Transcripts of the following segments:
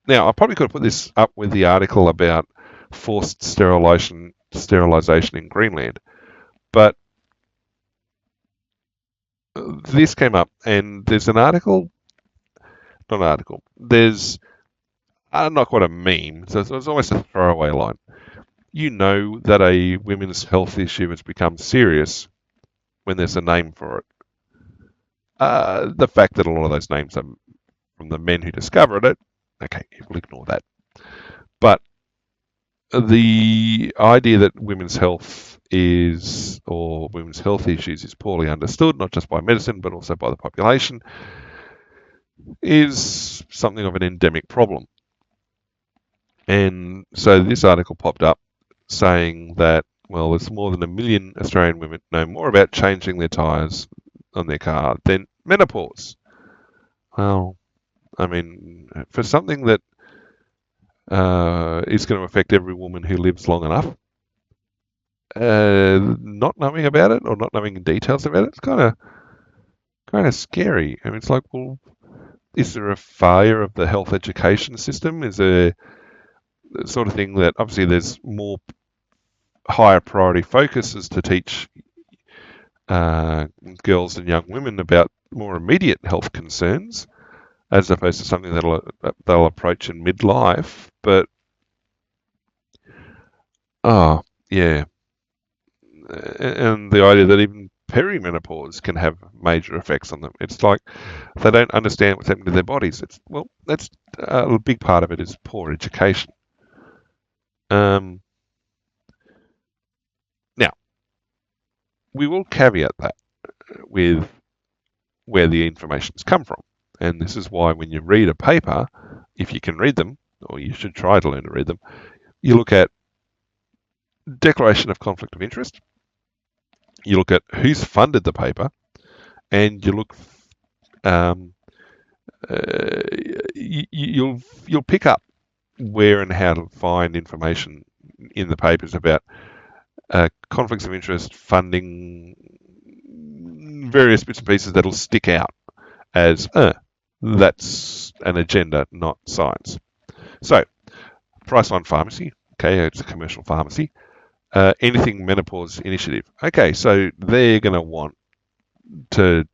Now, I probably could have put this up with the article about forced sterilization in Greenland, but this came up, and there's an article, not an article, there's not quite a meme, so it's almost a throwaway line. You know that a women's health issue has become serious when there's a name for it. The fact that a lot of those names are from the men who discovered it, okay, we'll ignore that. But the idea that women's health is, or women's health issues is poorly understood, not just by medicine, but also by the population, is something of an endemic problem. And so this article popped up saying that, well, there's more than 1 million Australian women know more about changing their tyres on their car than menopause. Well, I mean, for something that is going to affect every woman who lives long enough, not knowing about it or not knowing details about it, it's kind of scary. I mean, it's like, well, is there a failure of the health education system? Is there the sort of thing that obviously there's more higher priority focuses to teach girls and young women about more immediate health concerns, as opposed to something that they'll approach in midlife. But yeah, and the idea that even perimenopause can have major effects on them. It's like they don't understand what's happening to their bodies. That's a big part of it is poor education. Now, we will caveat that with where the information's come from. And this is why when you read a paper, if you can read them, or you should try to learn to read them, you look at declaration of conflict of interest, you look at who's funded the paper, and you look, you'll pick up where and how to find information in the papers about conflicts of interest, funding, various bits and pieces that'll stick out as that's an agenda, not science. So, Priceline Pharmacy, okay, it's a commercial pharmacy. Anything Menopause Initiative. Okay, so they're going to want to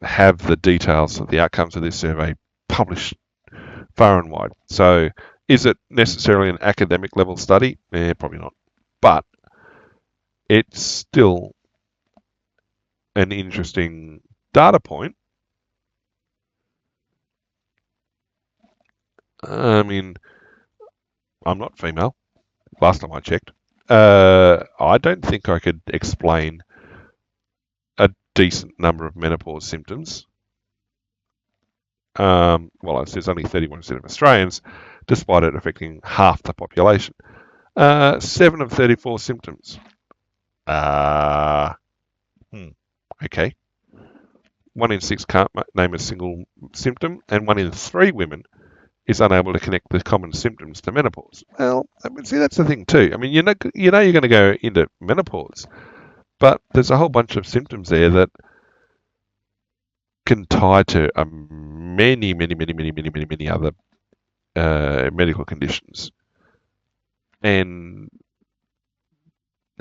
have the details of the outcomes of this survey published far and wide. So, is it necessarily an academic level study? Probably not. But it's still an interesting data point. I mean, I'm not female. Last time I checked. I don't think I could explain a decent number of menopause symptoms. Well, it says only 31% of Australians, despite it affecting half the population. 7 of 34 symptoms. Okay. 1 in 6 can't name a single symptom, and 1 in 3 women is unable to connect the common symptoms to menopause. Well, I mean, see, that's the thing too. I mean, you know you're going to go into menopause, but there's a whole bunch of symptoms there that can tie to many other medical conditions. And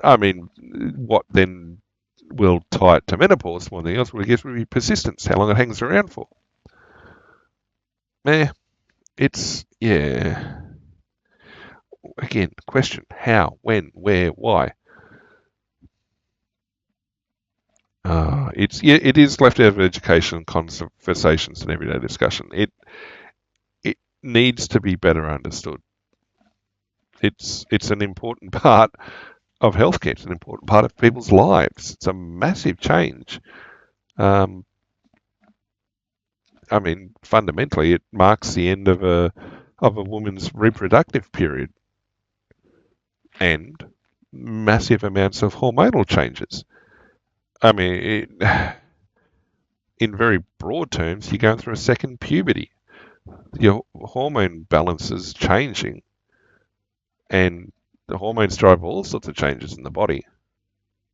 I mean, what then will tie it to menopause more than anything else? Well, I guess would be persistence, how long it hangs around for. It's, yeah. Again, question: how, when, where, why? It is left out of education, conversations, and everyday discussion. It needs to be better understood. It's an important part of healthcare. It's an important part of people's lives. It's a massive change. I mean, fundamentally, it marks the end of a woman's reproductive period, and massive amounts of hormonal changes. I mean, in very broad terms, you're going through a second puberty. Your hormone balance is changing, and the hormones drive all sorts of changes in the body.